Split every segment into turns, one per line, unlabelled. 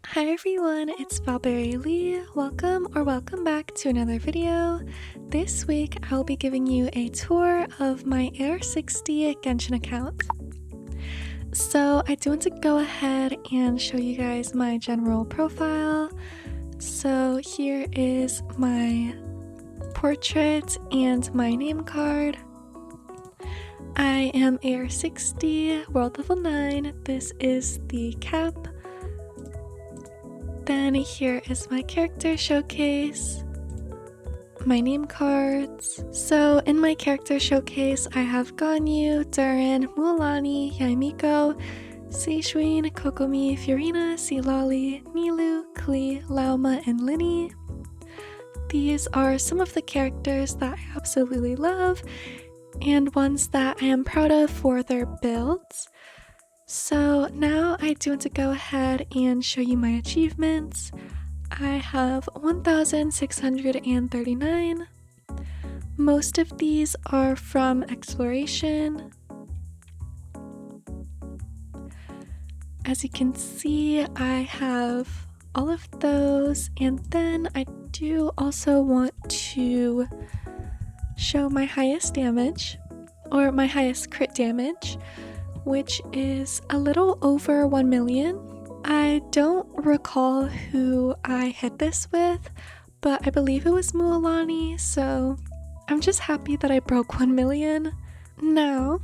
Hi everyone, it's byeee. Welcome back to another video. This week I'll be giving you a tour of my ar60 Genshin account. So I do want to go ahead and show you guys my general profile. So here is my portrait and my name card. I am ar60, world level 9. This is the cap. Then here is my character showcase, my name cards. So in my character showcase, I have Ganyu, Durin, Mualani, Yaimiko, Seishuin, Kokomi, Furina, Silali, Nilu, Klee, Lauma, and Linny. These are some of the characters that I absolutely love and ones that I am proud of for their builds. So now I do want to go ahead and show you my achievements. I have 1,639. Most of these are from exploration. As you can see, I have all of those, and then I do also want to show my highest damage, or my highest crit damage, which is a little over 1 million. I don't recall who I hit this with, but I believe it was Mualani, so I'm just happy that I broke 1 million. Now,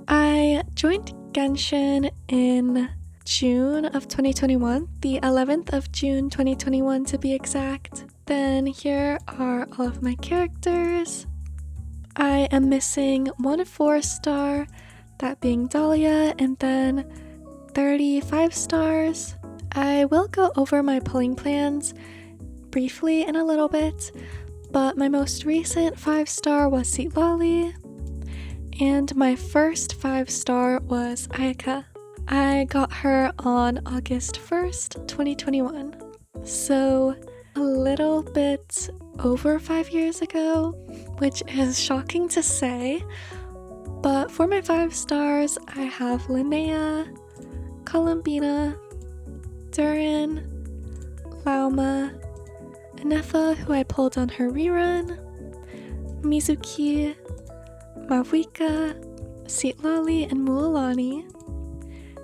I joined Genshin in June of 2021, the 11th of June 2021 to be exact. Then here are all of my characters. I am missing one 4-star, that being Dahlia, and then 35 stars. I will go over my pulling plans briefly in a little bit, but my most recent 5-star was Silali, and my first 5-star was Ayaka. I got her on August 1st, 2021, so a little bit over 5 years ago, which is shocking to say. But for my 5 stars, I have Linnea, Columbina, Durin, Lauma, Anefa, who I pulled on her rerun, Mizuki, Mavuika, Sitlali and Mualani,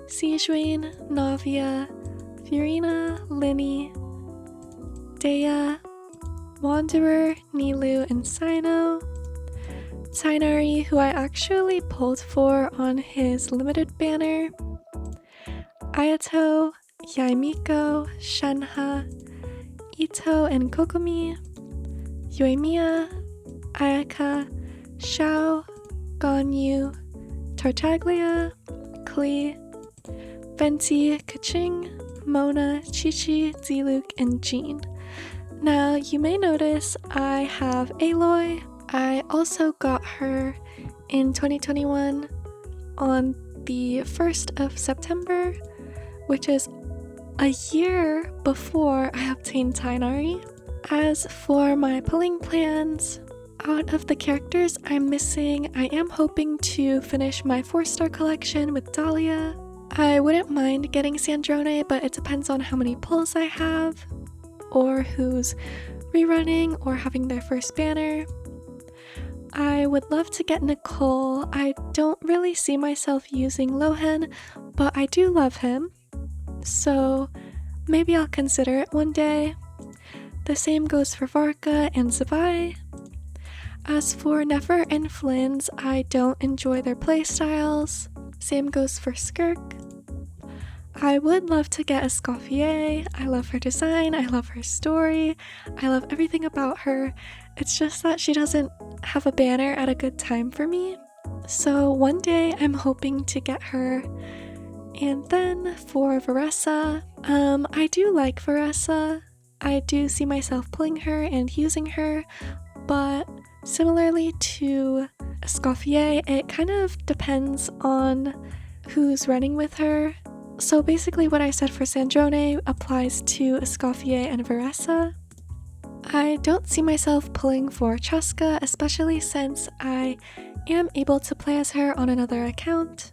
Sejuin, Navia, Furina, Linny, Dea, Wanderer, Nilu, and Sino, Tainari, who I actually pulled for on his limited banner, Ayato, Yaimiko, Shenhe, Ito and Kokomi, Yoimiya, Ayaka, Xiao, Ganyu, Tartaglia, Klee, Venti, Kaching, Mona, Chi-Chi, Diluc, and Jean. Now you may notice I have Aloy. I also got her in 2021 on the 1st of September, which is a year before I obtained Tainari. As for my pulling plans, out of the characters I'm missing, I am hoping to finish my 4-star collection with Dahlia. I wouldn't mind getting Sandrone, but it depends on how many pulls I have, or who's rerunning or having their first banner. I would love to get Nicole. I don't really see myself using Lohen, but I do love him, so maybe I'll consider it one day. The same goes for Varka and Zabai. As for Nefer and Flynn's, I don't enjoy their playstyles. Same goes for Skirk. I would love to get Escoffier. I love her design, I love her story, I love everything about her. It's just that she doesn't have a banner at a good time for me. So one day I'm hoping to get her. And then for Veressa, I do like Veressa. I do see myself pulling her and using her, but similarly to Escoffier, it kind of depends on who's running with her. So basically what I said for Sandrone applies to Escoffier and Veressa. I don't see myself pulling for Chaska, especially since I am able to play as her on another account.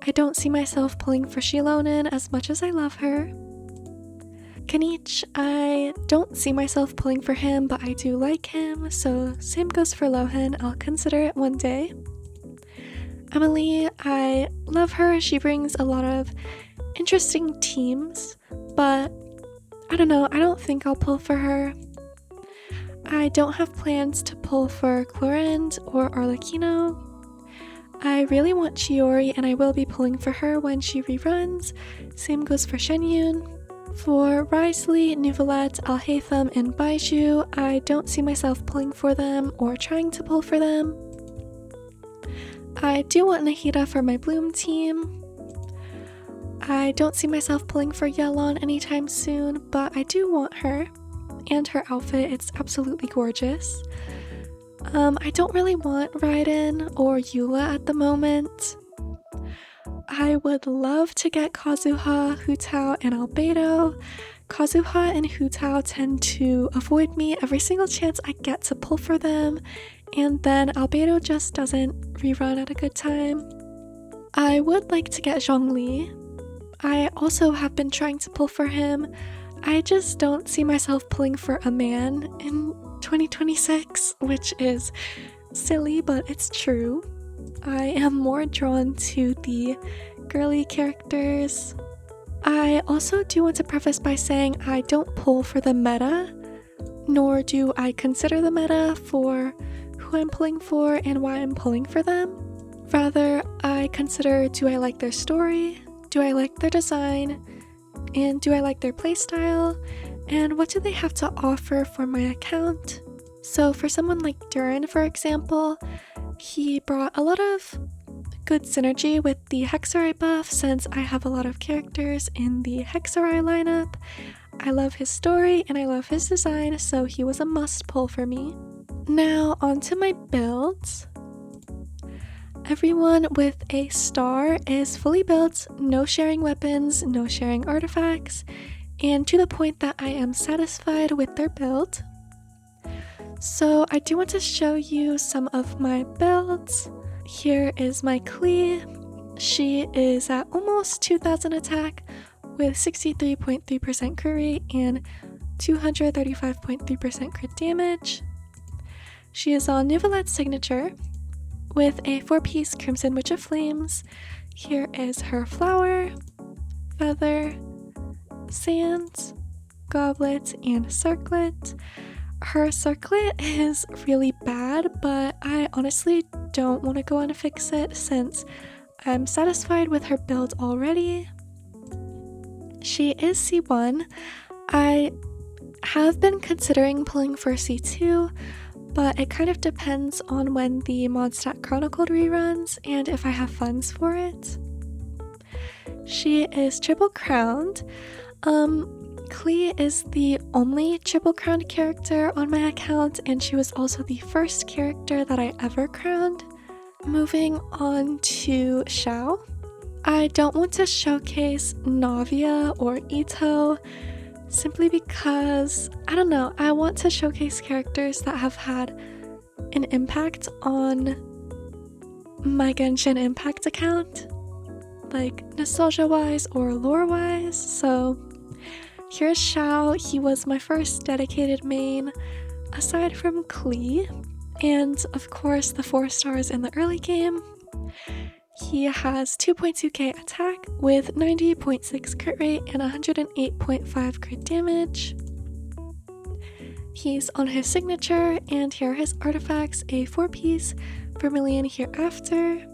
I don't see myself pulling for Shilonen as much as I love her. Kanich, I don't see myself pulling for him, but I do like him, so same goes for Lohan. I'll consider it one day. Emily, I love her. She brings a lot of interesting teams, but I don't know, I don't think I'll pull for her. I don't have plans to pull for Clorinde or Arlecchino. I really want Chiori, and I will be pulling for her when she reruns. Same goes for Shenyun. For Risley, Neuvillette, Alhaitham, and Baiju, I don't see myself pulling for them or trying to pull for them. I do want Nahida for my Bloom team. I don't see myself pulling for Yelan anytime soon, but I do want her. And her outfit, it's absolutely gorgeous. I don't really want Raiden or Eula at the moment. I would love to get Kazuha, Hu Tao, and Albedo. Kazuha and Hu Tao tend to avoid me every single chance I get to pull for them, and then Albedo just doesn't rerun at a good time. I would like to get Zhongli. I also have been trying to pull for him. I just don't see myself pulling for a man in 2026, which is silly, but it's true. I am more drawn to the girly characters. I also do want to preface by saying I don't pull for the meta, nor do I consider the meta for who I'm pulling for and why I'm pulling for them. Rather, I consider, do I like their story, do I like their design, and do I like their playstyle, and what do they have to offer for my account? So for someone like Durin, for example, he brought a lot of good synergy with the Hexarai buff since I have a lot of characters in the Hexarai lineup. I love his story and I love his design, so he was a must pull for me. Now onto my builds. Everyone with a star is fully built, no sharing weapons, no sharing artifacts, and to the point that I am satisfied with their build. So I do want to show you some of my builds. Here is my Klee. She is at almost 2000 attack with 63.3% crit rate and 235.3% crit damage. She is on Neuvillette's signature with a 4-piece Crimson Witch of Flames. Here is her flower, feather, sands, goblet, and circlet. Her circlet is really bad, but I honestly don't want to go on to fix it since I'm satisfied with her build already. She is C1. I have been considering pulling for C2, but it kind of depends on when the Mondstadt Chronicled reruns and if I have funds for it. She is triple crowned. Klee is the only triple crowned character on my account, and she was also the first character that I ever crowned. Moving on to Xiao. I don't want to showcase Navia or Ito simply because, I don't know, I want to showcase characters that have had an impact on my Genshin Impact account, like nostalgia-wise or lore-wise. So here's Xiao. He was my first dedicated main, aside from Klee, and of course the 4 stars in the early game. He has 2.2k attack with 90.6 crit rate and 108.5 crit damage. He's on his signature, and here are his artifacts: a 4-piece Vermilion Hereafter,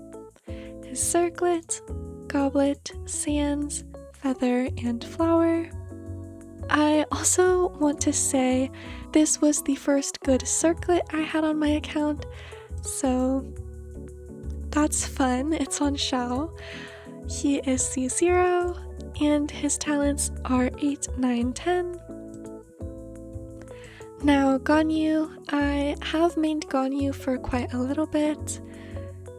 his circlet, goblet, sands, feather, and flower. I also want to say this was the first good circlet I had on my account, so that's fun. It's on Xiao. He is C0, and his talents are 8, 9, 10. Now Ganyu, I have mained Ganyu for quite a little bit,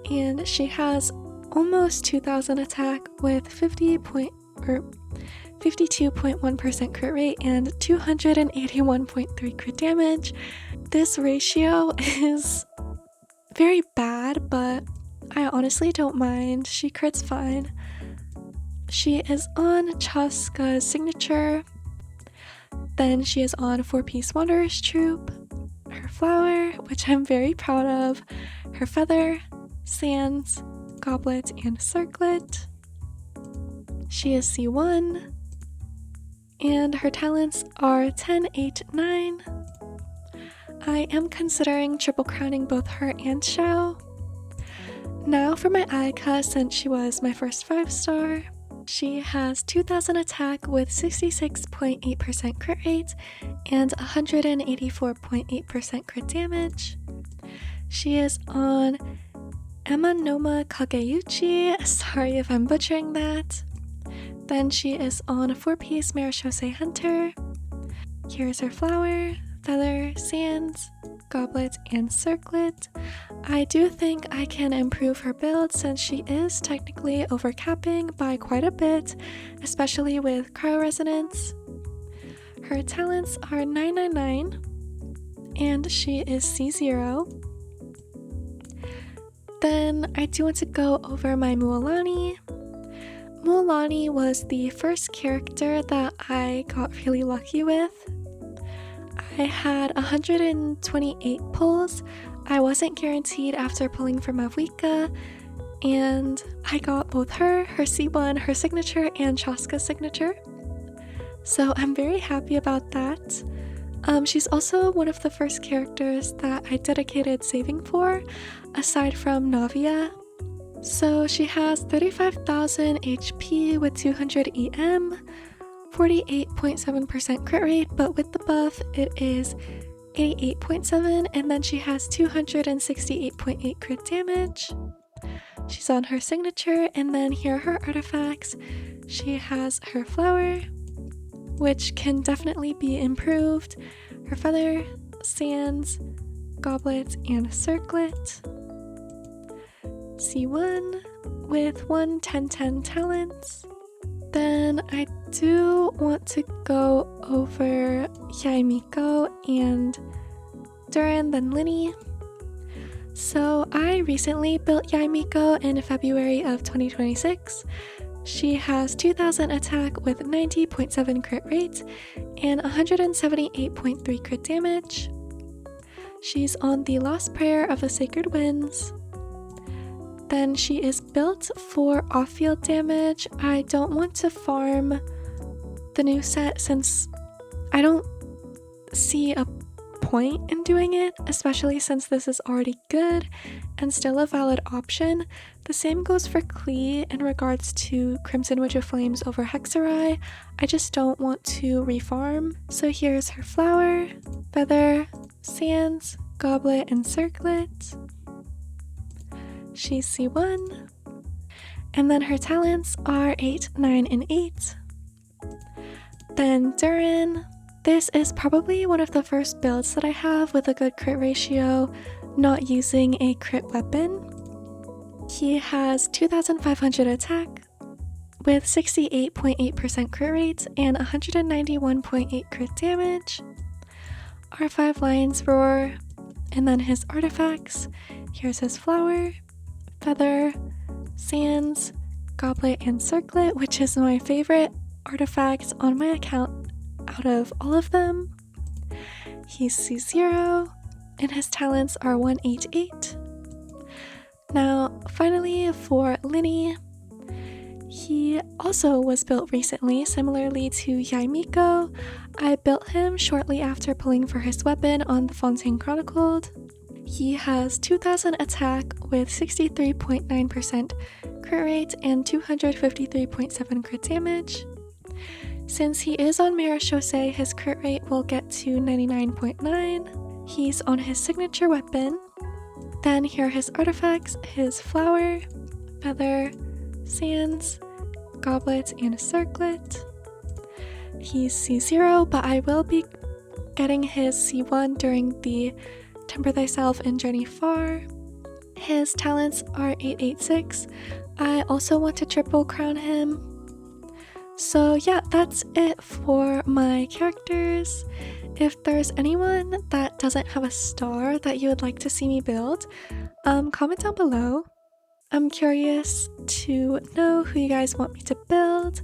and she has almost 2000 attack with 52.1% crit rate and 281.3 crit damage. This ratio is very bad, but I honestly don't mind. She crits fine. She is on Chaska's signature. Then she is on 4-piece Wanderer's Troop, her flower, which I'm very proud of, her feather, sands, goblet, and circlet. She is C1, and her talents are 10, 8, 9. I am considering triple crowning both her and Xiao. Now for my Ayaka, since she was my first 5-star. She has 2000 attack with 66.8% crit rate and 184.8% crit damage. She is on Amanoma Kageuchi, sorry if I'm butchering that. Then she is on a 4-piece Marishose Hunter. Here's her flower, feather, sands, goblet, and circlet. I do think I can improve her build since she is technically overcapping by quite a bit, especially with cryo resonance. Her talents are 999 and she is C0. Then I do want to go over my Mualani. Mualani was the first character that I got really lucky with. I had 128 pulls. I wasn't guaranteed after pulling for Mavuika, and I got both her C1, her signature, and Chaska's signature. So I'm very happy about that. She's also one of the first characters that I dedicated saving for, aside from Navia. So she has 35,000 HP with 200 EM, 48.7% crit rate, but with the buff it is 88.7, and then she has 268.8 crit damage. She's on her signature, and then here are her artifacts. She has her flower, which can definitely be improved, her feather, sands, goblet, and circlet. C1 with 10/10 talents. Then I do want to go over Yaimiko and Duran, then Linny. So I recently built Yaimiko in February of 2026. She has 2000 attack with 90.7 crit rate and 178.3 crit damage. She's on the Lost Prayer of the Sacred Winds. Then she is built for off-field damage. I don't want to farm the new set since I don't see a point in doing it, especially since this is already good and still a valid option. The same goes for Klee in regards to Crimson Witch of Flames over Hexarai. I just don't want to refarm. So here's her flower, feather, sands, goblet, and circlet. She's C1, and then her talents are 8, 9, and 8. Then Duran. This is probably one of the first builds that I have with a good crit ratio, not using a crit weapon. He has 2500 attack with 68.8% crit rate and 191.8 crit damage. R5 Lion's Roar, and then his artifacts. Here's his flower, feather, sands, goblet, and circlet, which is my favorite artifact on my account out of all of them. He's C0, and his talents are 188. Now, finally for Linny, he also was built recently, similarly to Yaimiko. I built him shortly after pulling for his weapon on the Fontaine Chronicled. He has 2000 attack with 63.9% crit rate and 253.7 crit damage. Since he is on Marishose, his crit rate will get to 99.9. He's on his signature weapon. Then here are his artifacts, his flower, feather, sands, goblet, and a circlet. He's C0, but I will be getting his C1 during the Temper Thyself and Journey Far. His talents are 886. I also want to triple crown him. So yeah, that's it for my characters. If there's anyone that doesn't have a star that you would like to see me build, comment down below. I'm curious to know who you guys want me to build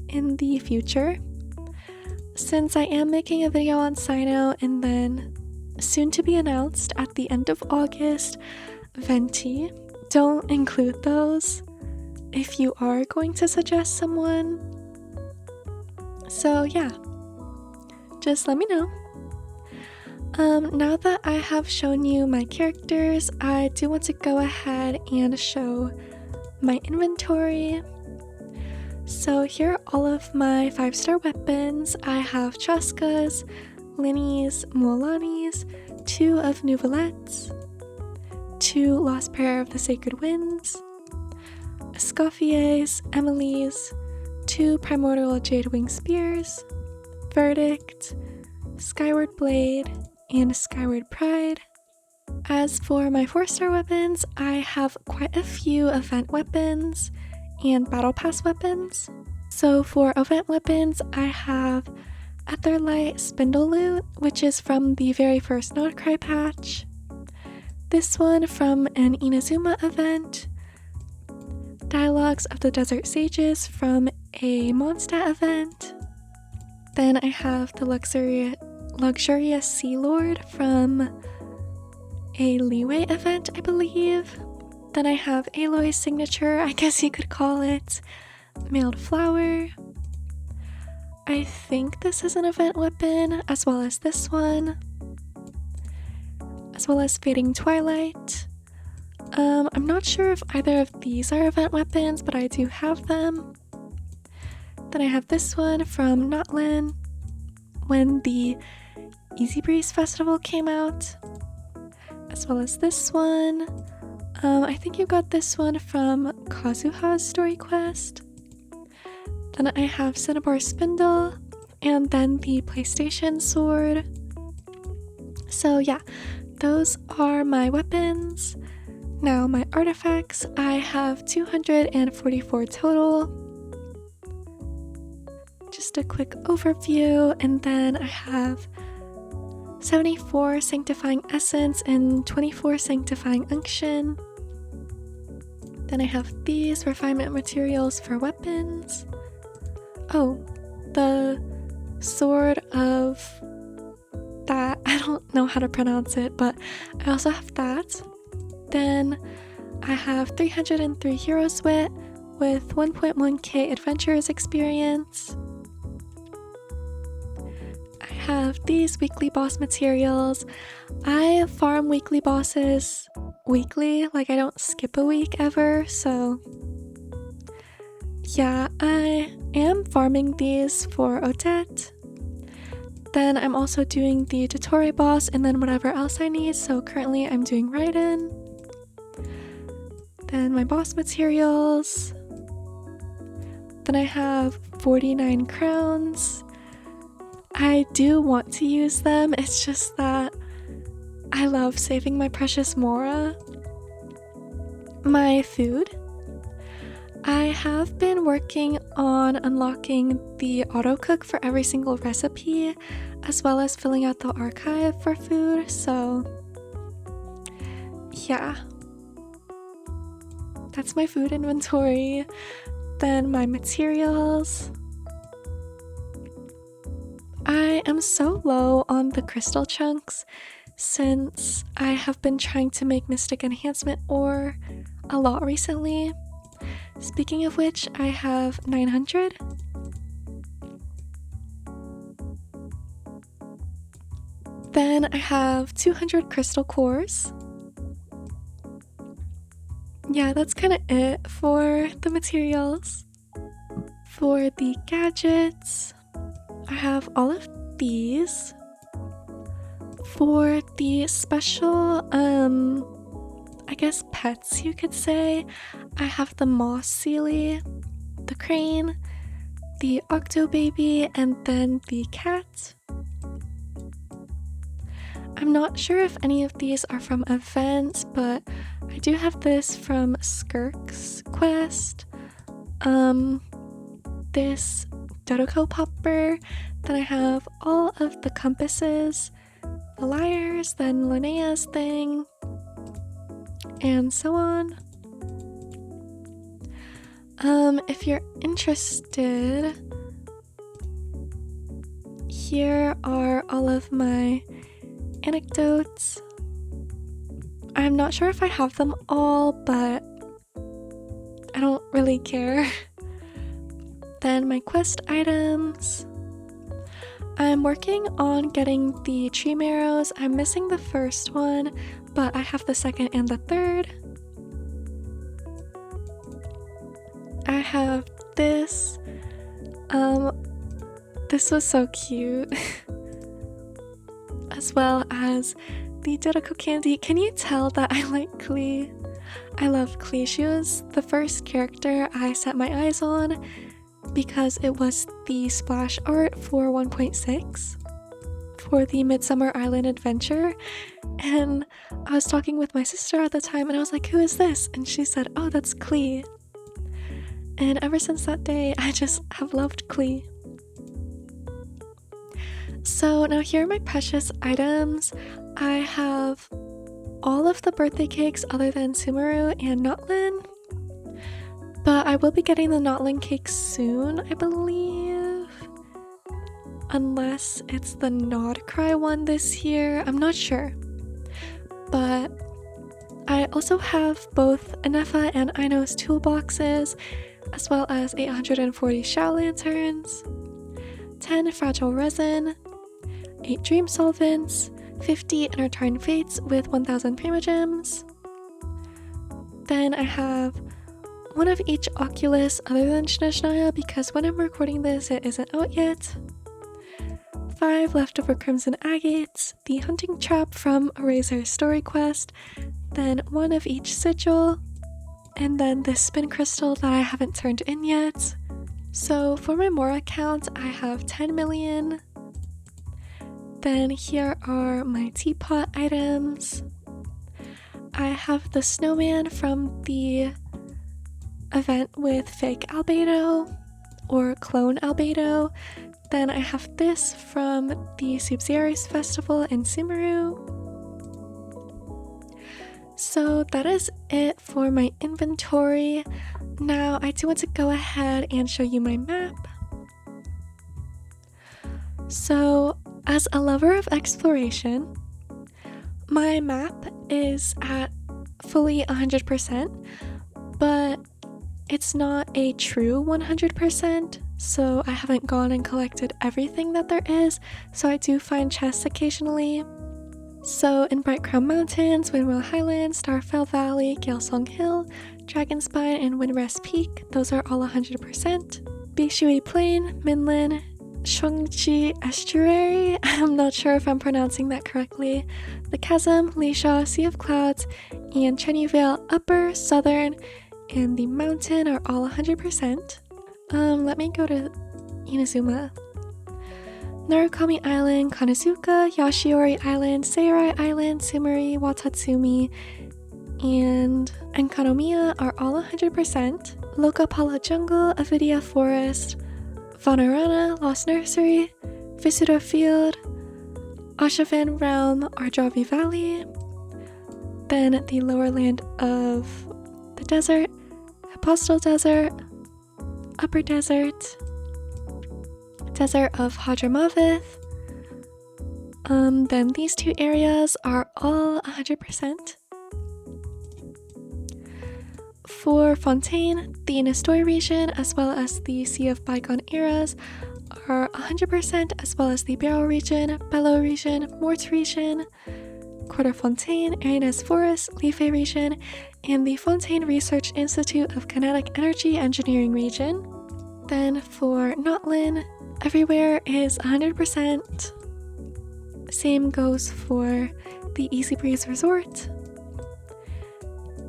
in the future. Since I am making a video on Sino and then soon to be announced at the end of August, Venti, don't include those if you are going to suggest someone. So yeah, just let me know. Now that I have shown you my characters, I do want to go ahead and show my inventory. So here are all of my 5-star weapons. I have Chaskas, Linnies, Mualanis, 2 of Nouvelettes, 2 Lost Prayer of the Sacred Winds, Escoffiers, Emily's, 2 Primordial Jadewing Spears, Verdict, Skyward Blade, and Skyward Pride. As for my 4-star weapons, I have quite a few event weapons and battle pass weapons. So for event weapons, I have Etherlight Spindle Loot, which is from the very first Nodcry patch. This one from an Inazuma event. Dialogues of the Desert Sages from a Mondstadt event. Then I have the Luxurious Sea Lord from a Leeway event, I believe. Then I have Aloy's signature, I guess you could call it, Mailed Flower. I think this is an event weapon, as well as this one, as well as Fading Twilight. I'm not sure if either of these are event weapons, but I do have them. Then I have this one from Notland when the Easy Breeze Festival came out, as well as this one. I think you got this one from Kazuha's story quest. Then I have Cinnabar Spindle, and then the PlayStation Sword. So yeah, those are my weapons. Now my artifacts, I have 244 total. Just a quick overview, and then I have 74 Sanctifying Essence and 24 Sanctifying Unction. Then I have these refinement materials for weapons. Oh, the sword of that, I don't know how to pronounce it, but I also have that. Then I have 303 Heroes Wit with 1.1k Adventurers experience. I have these weekly boss materials. I farm weekly bosses weekly, like I don't skip a week ever, so yeah, I am farming these for Odette. Then I'm also doing the Dottore boss and then whatever else I need, so currently I'm doing Raiden. Then my boss materials. Then I have 49 crowns. I do want to use them, it's just that I love saving my precious Mora. My food. I have been working on unlocking the auto cook for every single recipe, as well as filling out the archive for food, so yeah. That's my food inventory. Then my materials. I am so low on the crystal chunks since I have been trying to make Mystic Enhancement ore a lot recently. Speaking of which, I have 900. Then I have 200 crystal cores. Yeah, that's kind of it for the materials. For the gadgets, I have all of these. For the special, I guess pets you could say, I have the moss sealy, the crane, the octo baby, and then the cat. I'm not sure if any of these are from events, but I do have this from Skirk's quest. This Dodoko popper. Then I have all of the compasses, the lyres, then Linnea's thing, and so on. If you're interested, here are all of my anecdotes. I'm not sure if I have them all, but I don't really care. Then my quest items. I'm working on getting the tree marrows. I'm missing the first one, but I have the second and the third. I have this. This was so cute. As well as the Dorako candy. Can you tell that I like Klee? I love Klee. She was the first character I set my eyes on because it was the splash art for 1.6 for the Midsummer Island Adventure. And I was talking with my sister at the time and I was like, who is this? And she said, oh, that's Klee. And ever since that day, I just have loved Klee. So now here are my precious items. I have all of the birthday cakes other than Sumeru and Notlin. But I will be getting the Notlin cake soon, I believe. Unless it's the Nod Cry one this year. I'm not sure. But I also have both Anefa and Aino's toolboxes, as well as 840 Shao Lanterns, 10 Fragile Resin, 8 Dream Solvents, 50 Intertwined Fates with 1000 Primogems. Then I have one of each Oculus other than Shinashnaya because when I'm recording this it isn't out yet. 5 leftover Crimson Agates, the Hunting Trap from Eraser's Story Quest, then 1 of each Sigil, and then this Spin Crystal that I haven't turned in yet. So for my Mora account I have 10 million. Then here are my teapot items. I have the snowman from the event with fake albedo or clone albedo. Then I have this from the Subsidiaries Festival in Sumeru. So that is it for my inventory. Now I do want to go ahead and show you my map. So as a lover of exploration, my map is at fully 100%, but it's not a true 100%, so I haven't gone and collected everything that there is, so I do find chests occasionally. So in Bright Crown Mountains, Windmill Highlands, Starfell Valley, Galesong Hill, Dragonspine, and Windrest Peak, those are all 100%. Bishui Plain, Minlin, Shungji Estuary, I'm not sure if I'm pronouncing that correctly, the Chasm, Lisha, Sea of Clouds, and Chenyu Vale Upper, Southern, and the Mountain are all 100%. Let me go to Inazuma. Narukami Island, Kanazuka, Yashiori Island, Seirai Island, Sumeri, Watatsumi, and Enkanomiya are all 100%. Lokapala Jungle, Avidia Forest, Vanarana, Lost Nursery, Visitor Field, Ashavan Realm, Arjavi Valley, then the lower land of the desert, Apostle Desert, Upper Desert, Desert of Hadramaveth. Then these two areas are all 100%. For Fontaine, the Nestoy region, as well as the Sea of Bygone Eras, are 100%, as well as the Barrow region, Bellow region, Mort region, Quarter Fontaine, Arenas Forest, Life region, and the Fontaine Research Institute of Kinetic Energy Engineering region. Then for Notlin, everywhere is 100%. Same goes for the Easy Breeze Resort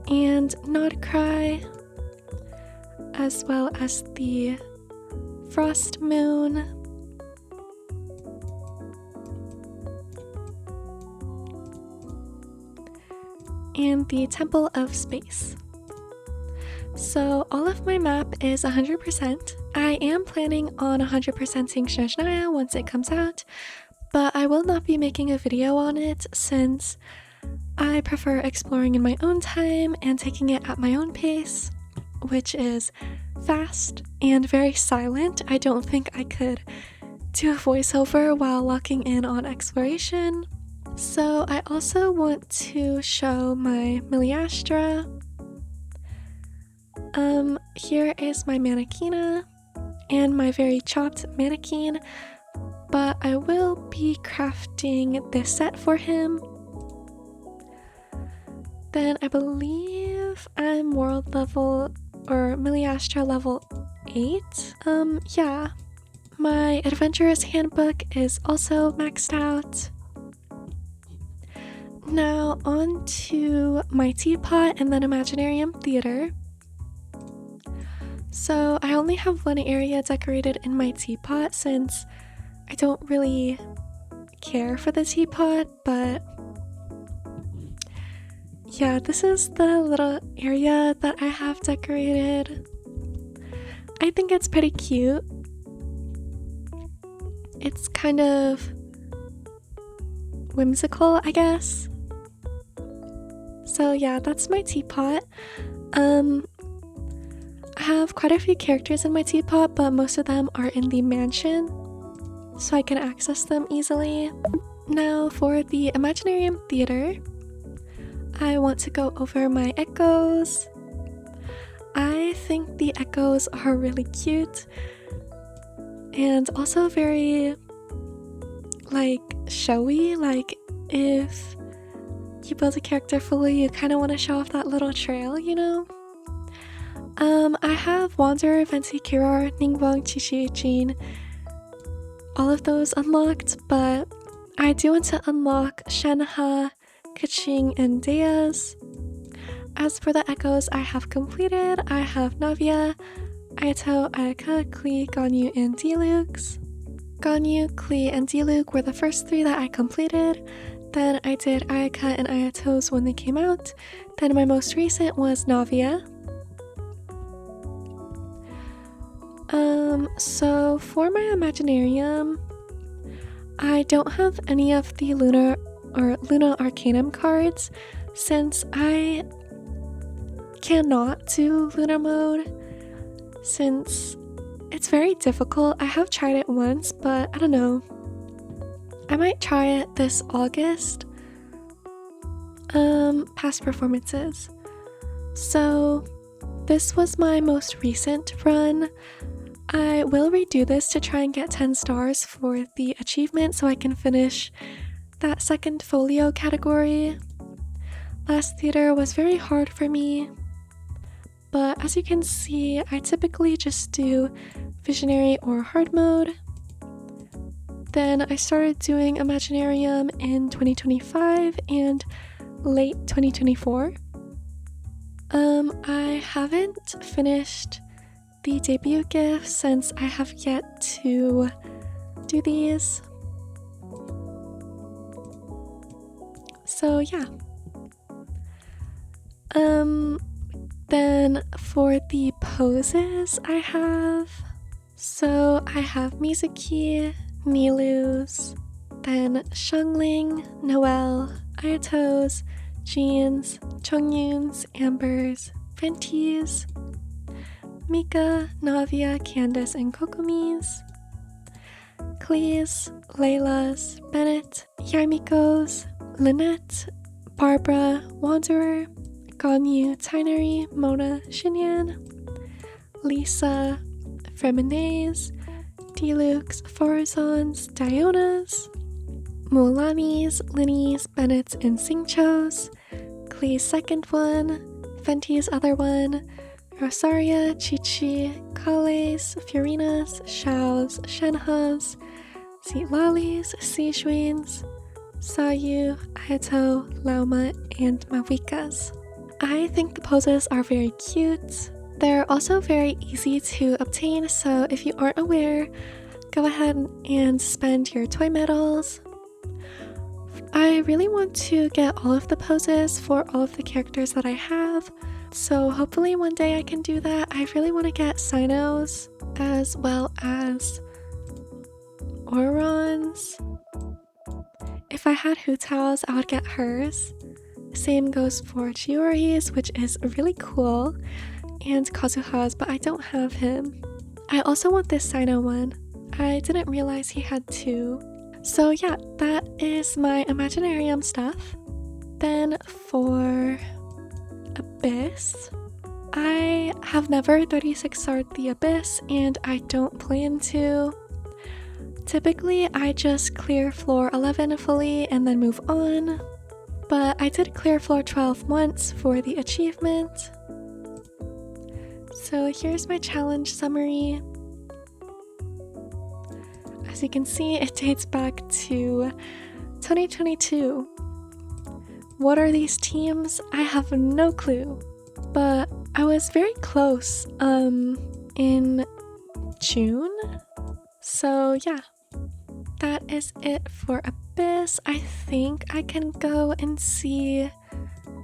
and Nod Cry, as well as the Frost Moon, and the Temple of Space. So all of my map is 100%. I am planning on 100%ing Shinashnaya once it comes out, but I will not be making a video on it since I prefer exploring in my own time and taking it at my own pace, which is fast and very silent. I don't think I could do a voiceover while locking in on exploration. So I also want to show my Miliastra. Here is my Mannequina and my very chopped mannequin, but I will be crafting this set for him. Then I believe I'm world level or Miliastra level 8. Yeah. My Adventurer's Handbook is also maxed out. Now on to my teapot and then Imaginarium Theater. So I only have one area decorated in my teapot since I don't really care for the teapot, but yeah, this is the little area that I have decorated. I think it's pretty cute. It's kind of whimsical, I guess. So yeah, that's my teapot. I have quite a few characters in my teapot, but most of them are in the mansion, so I can access them easily. Now for the Imaginarium Theater, I want to go over my echoes. I think the echoes are really cute and also very like showy. Like if you build a character fully, you kind of want to show off that little trail, you know? I have Wanderer, Venti, Kirar, Ningguang, Chichi, Jean, all of those unlocked, but I do want to unlock Shenhe, Keqing, and Deas. As for the echoes I have completed, I have Navia, Ayato, Ayaka, Klee, Ganyu, and Diluc. Ganyu, Klee, and Diluc were the first 3 that I completed. Then I did Ayaka and Ayato's when they came out. Then my most recent was Navia. So for my Imaginarium, I don't have any of the Luna Arcanum cards since I cannot do Luna mode since it's very difficult. I have tried it once, but I don't know. I might try it this August. Past performances. So this was my most recent run. I will redo this to try and get 10 stars for the achievement so I can finish that second folio category. Last theater was very hard for me, but as you can see, I typically just do visionary or hard mode. Then I started doing Imaginarium in 2025 and late 2024. I haven't finished the debut gift since I have yet to do these. So yeah. Then for the poses I have Mizuki, Nilus, then Xiangling, Noelle, Ayato's, Jean's, Chongyun's, Amber's, Venti's, Mika, Navia, Candace, and Kokomi's, Klee's, Layla's, Bennett, Yamiko's, Lynette, Barbara, Wanderer, Ganyu, Tinary, Mona, Xinyan, Lisa, Fremenays, Diluc's, Farazan's, Diona's, Mulani's, Linny's, Bennett's, and Singcho's, Klee's second one, Venti's other one, Rosaria, Chichi, Kale's, Fiorina's, Xiao's, Shenhe's, Zitlali's, Sijuin's, Sayu, Ayato, Lauma, and Mawika's. I think the poses are very cute. They're also very easy to obtain, so if you aren't aware, go ahead and spend your toy medals. I really want to get all of the poses for all of the characters that I have, so hopefully one day I can do that. I really want to get Sino's as well as Auron's. If I had Hu Tao's, I would get hers. Same goes for Chiori's, which is really cool. and Kazuha's, but I don't have him. I also want this Sino one. I didn't realize he had 2. So yeah, that is my Imaginarium stuff. Then for Abyss, I have never 36'd the Abyss, and I don't plan to. Typically, I just clear floor 11 fully and then move on, but I did clear floor 12 once for the achievement. So here's my challenge summary. As you can see, it dates back to 2022. What are these teams? I have no clue, but I was very close in June. So yeah, that is it for Abyss. I think I can go and see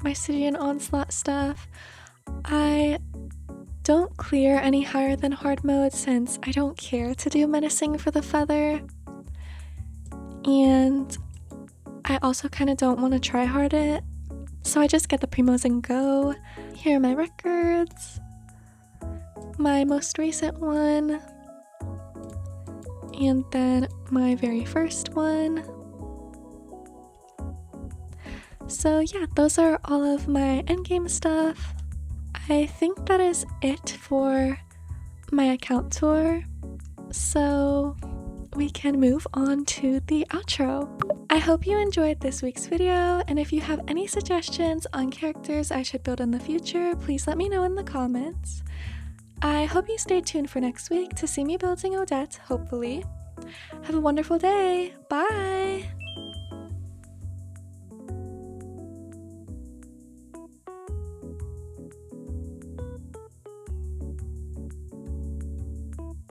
my City and Onslaught stuff. I don't clear any higher than hard mode since I don't care to do menacing for the feather. And I also kind of don't want to try hard it. So I just get the primos and go. Here are my records. My most recent one. And then my very first one. So yeah, those are all of my endgame stuff. I think that is it for my account tour. So we can move on to the outro. I hope you enjoyed this week's video, and if you have any suggestions on characters I should build in the future, please let me know in the comments. I hope you stay tuned for next week to see me building Odette, hopefully. Have a wonderful day. Bye!